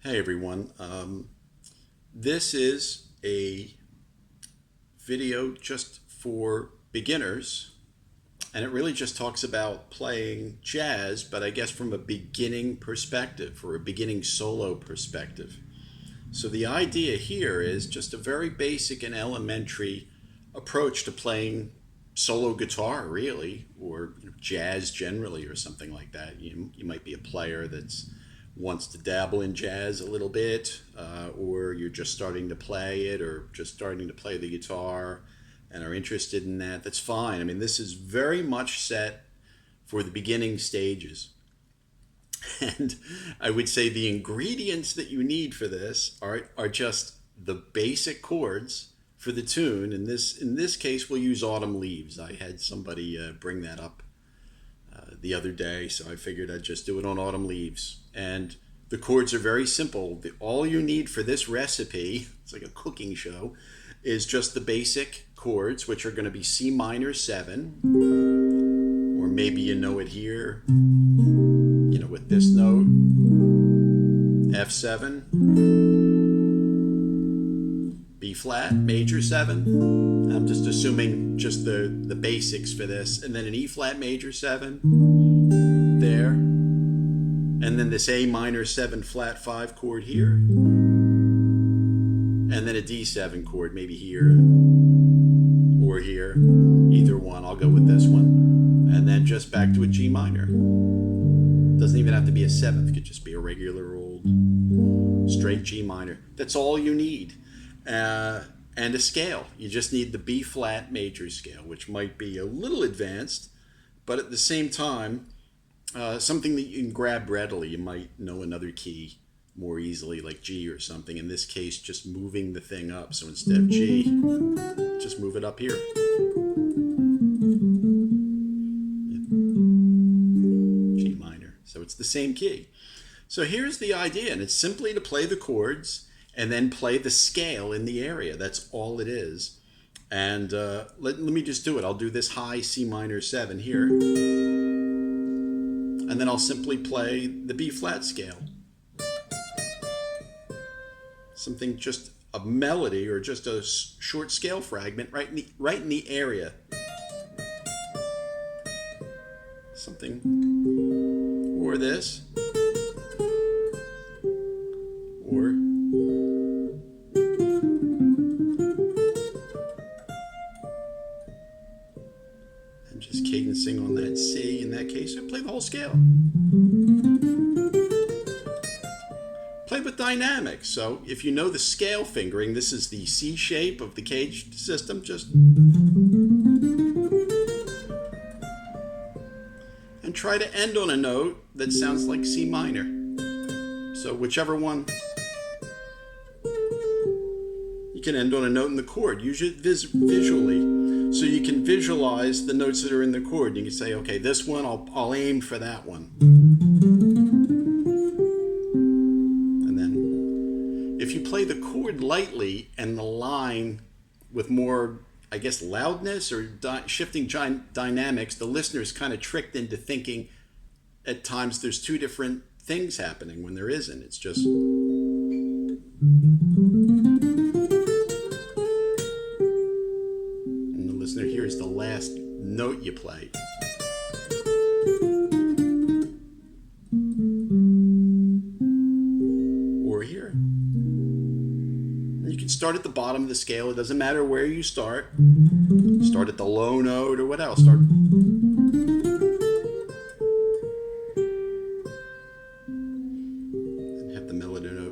Hey everyone, this is a video just for beginners, and it really just talks about playing jazz, but I guess from a beginning perspective or a beginning solo perspective. So the idea here is just a very basic and elementary approach to playing solo guitar, really, or jazz generally, or something like that. You might be a player that's wants to dabble in jazz a little bit, or you're just starting to play it, or just starting to play the guitar and are interested in that. That's fine. I mean, this is very much set for the beginning stages. And I would say the ingredients that you need for this are just the basic chords for the tune. In this case, we'll use Autumn Leaves. I had somebody bring that up the other day, so I figured I'd just do it on Autumn Leaves. And the chords are very simple. All you need for this recipe, it's like a cooking show, is just the basic chords, which are going to be C minor 7, or maybe you know it here, with this note, F7, B flat, major 7. I'm just assuming just the basics for this, and then an E flat major 7 there, and then this A minor 7 flat 5 chord here, and then a D7 chord maybe here or here, either one. I'll go with this one, and then just back to a G minor. Doesn't even have to be a 7th, could just be a regular old straight G minor. That's all you need. And a scale. You just need the B flat major scale, which might be a little advanced, but at the same time, something that you can grab readily. You might know another key more easily, like G or something. In this case, just moving the thing up. So instead of G, just move it up here. G minor. So it's the same key. So here's the idea, and it's simply to play the chords and then play the scale in the area. That's all it is. And let me just do it. I'll do this high C minor 7 here. And then I'll simply play the B flat scale. Something, just a melody or just a short scale fragment right in the area. Something, or this, or I'm just cadencing on that C in that case. I play the whole scale. Play with dynamics. So if you know the scale fingering, this is the C shape of the CAGED system. Just and try to end on a note that sounds like C minor. So whichever one, you can end on a note in the chord. Use it visually, so you can visualize the notes that are in the chord. You can say, okay, this one, I'll aim for that one. And then if you play the chord lightly and the line with more, I guess, loudness or shifting dynamics, the listener's kind of tricked into thinking at times there's two different things happening when there isn't. It's just, and the listener hears the last note you play. Or here. And you can start at the bottom of the scale. It doesn't matter where you start. Start at the low note or what else. Start.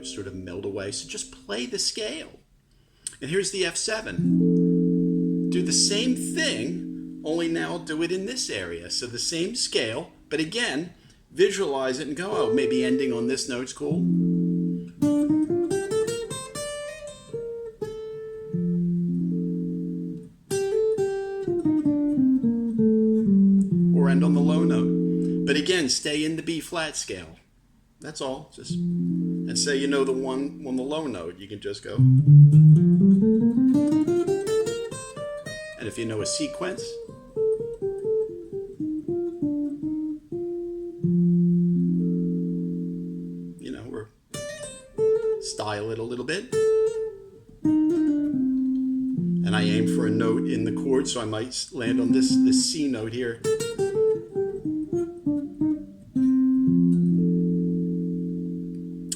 Sort of meld away. So just play the scale. And here's the F7. Do the same thing, only now do it in this area. So the same scale, but again, visualize it and go, oh, maybe ending on this note's cool. Or end on the low note. But again, stay in the B flat scale. That's all. Just, and say you know the one on the low note, you can just go. And if you know a sequence, we're style it a little bit. And I aim for a note in the chord, so I might land on this C note here.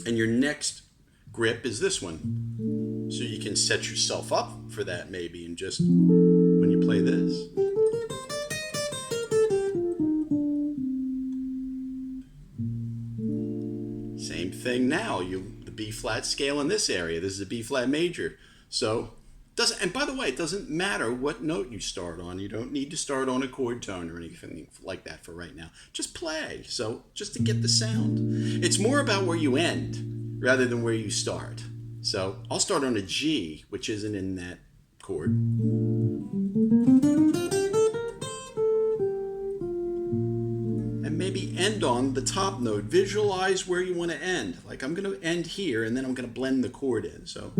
And your next grip is this one. So you can set yourself up for that maybe, and just when you play this. Same thing now, the B flat scale in this area. This is a B flat major. So, and by the way, it doesn't matter what note you start on. You don't need to start on a chord tone or anything like that for right now. Just play. So, just to get the sound. It's more about where you end rather than where you start. So, I'll start on a G, which isn't in that chord. And maybe end on the top note. Visualize where you want to end. Like I'm going to end here, and then I'm going to blend the chord in. So.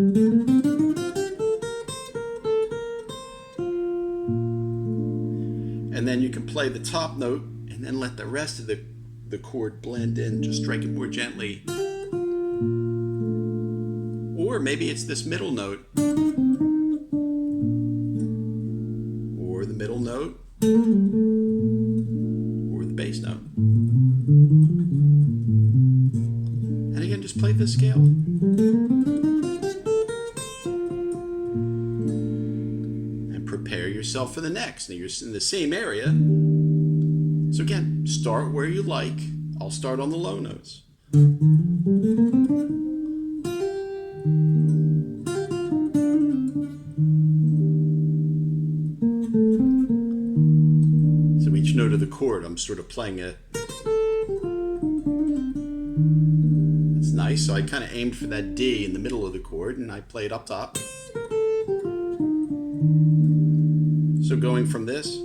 And then you can play the top note and then let the rest of the chord blend in. Just strike it more gently. Or maybe it's this middle note. Or the middle note. Or the bass note. And again, just play the scale. Prepare yourself for the next. Now you're in the same area. So again, start where you like. I'll start on the low notes. So each note of the chord, I'm sort of playing a... That's nice. So I kind of aimed for that D in the middle of the chord, and I played up top. So going from this,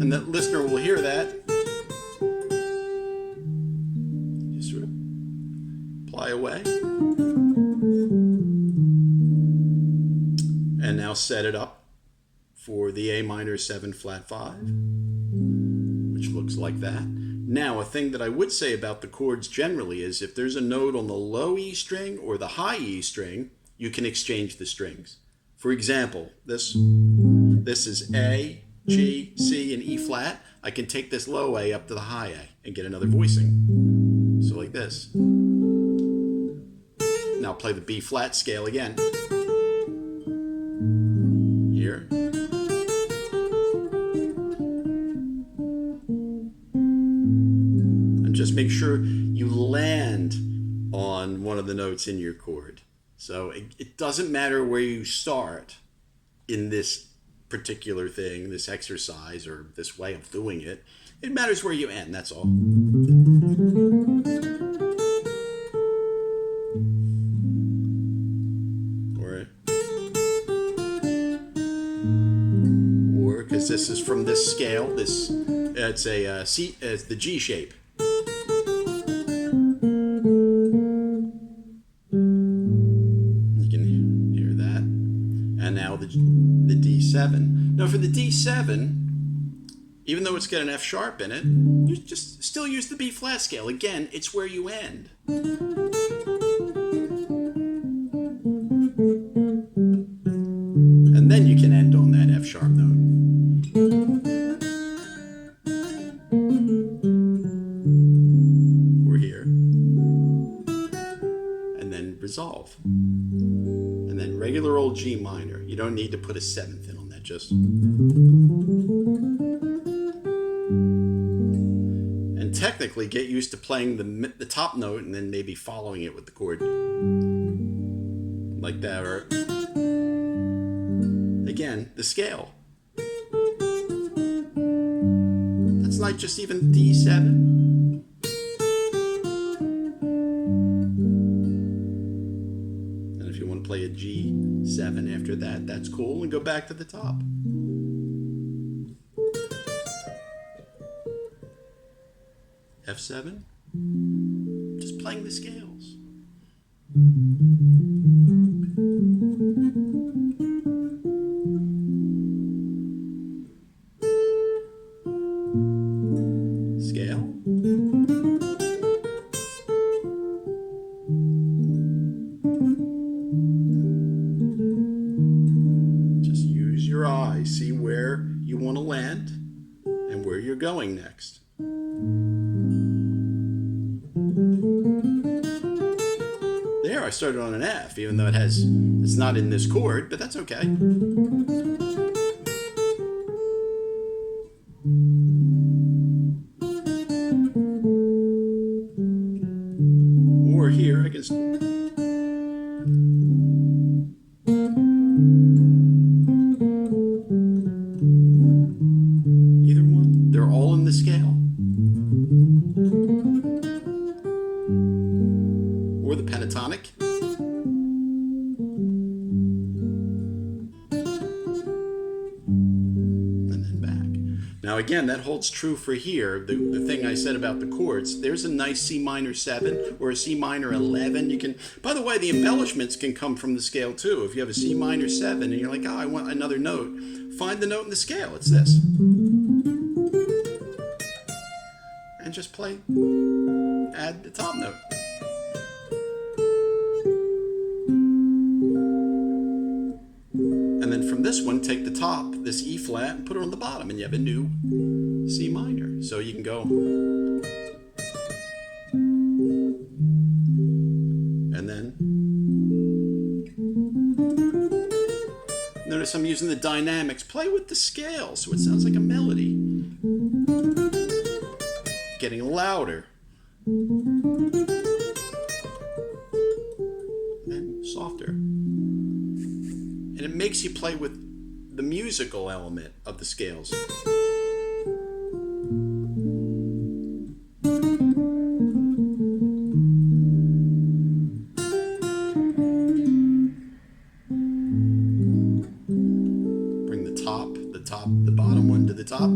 and the listener will hear that. Just sort of ply away. And now set it up for the A minor 7 flat 5, which looks like that. Now, a thing that I would say about the chords generally is if there's a note on the low E string or the high E string, you can exchange the strings. For example, this is A, G, C, and E flat. I can take this low A up to the high A and get another voicing. So like this. Now play the B flat scale again. Here. Just make sure you land on one of the notes in your chord. So it doesn't matter where you start in this particular thing, this exercise, or this way of doing it. It matters where you end, that's all. Or because this is from this scale, it's a C, it's the G shape. And now the D7. Now for the D7, even though it's got an F sharp in it, you just still use the B flat scale. Again, it's where you end. And then you can end on that F sharp note. Or here. And then resolve. And then regular old G minor. You don't need to put a 7th in on that, just. And technically get used to playing the top note and then maybe following it with the chord. Like that, or again, the scale. That's not just even D7. Play a G7 after that, that's cool, and go back to the top. F7, just playing the scales. scale. Just use your eyes, see where you want to land and where you're going next. There, I started on an F, even though it's not in this chord, but that's okay. Or here, I can... Either one. They're all in the scale. Or the pentatonic. And then back. Now again, that holds true for here. The thing I said about the chords, there's a nice C minor 7 or a C minor 11. You can, by the way, the embellishments can come from the scale too. If you have a C minor 7 and you're like, oh, I want another note, find the note in the scale. It's this. And just play, add the top note. And then from this one, take the top, this E flat, and put it on the bottom, and you have a new C minor. So you can go. And then notice I'm using the dynamics. Play with the scale so it sounds like a melody. Getting louder. And softer. And it makes you play with the musical element of the scales. Bring the bottom one to the top.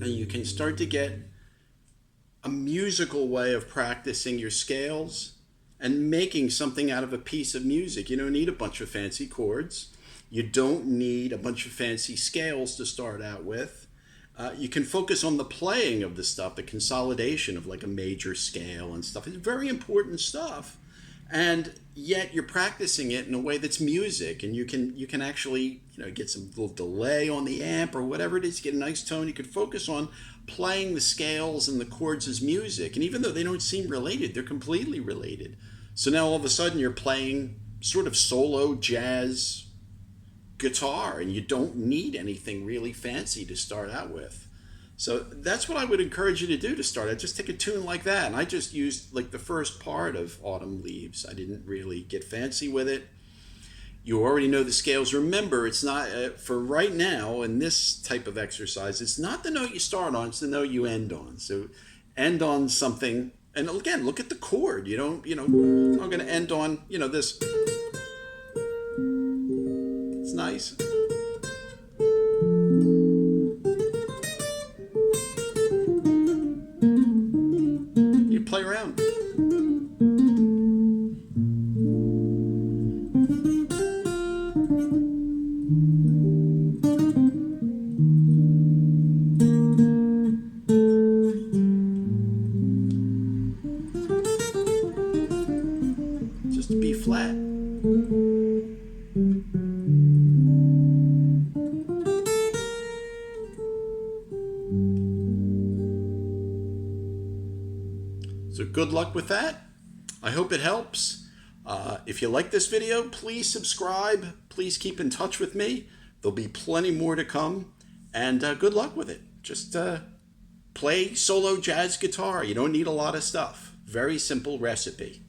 And you can start to get a musical way of practicing your scales and making something out of a piece of music. You don't need a bunch of fancy chords. You don't need a bunch of fancy scales to start out with. You can focus on the playing of the stuff, the consolidation of like a major scale and stuff. It's very important stuff. And yet you're practicing it in a way that's music, and you can actually get some little delay on the amp or whatever it is, get a nice tone. You can focus on playing the scales and the chords as music, and even though they don't seem related, they're completely related. So now all of a sudden you're playing sort of solo jazz guitar, and you don't need anything really fancy to start out with. So that's what I would encourage you to do to start. I'd just take a tune like that, and I just used like the first part of Autumn Leaves. I didn't really get fancy with it. You already know the scales. Remember, it's not, for right now in this type of exercise, it's not the note you start on, it's the note you end on. So end on something, and again, look at the chord. You don't, I'm going to end on, this. It's nice. You play around. Just B flat. So good luck with that. I hope it helps. If you like this video, please subscribe. Please keep in touch with me. There'll be plenty more to come. And good luck with it. Just play solo jazz guitar. You don't need a lot of stuff. Very simple recipe.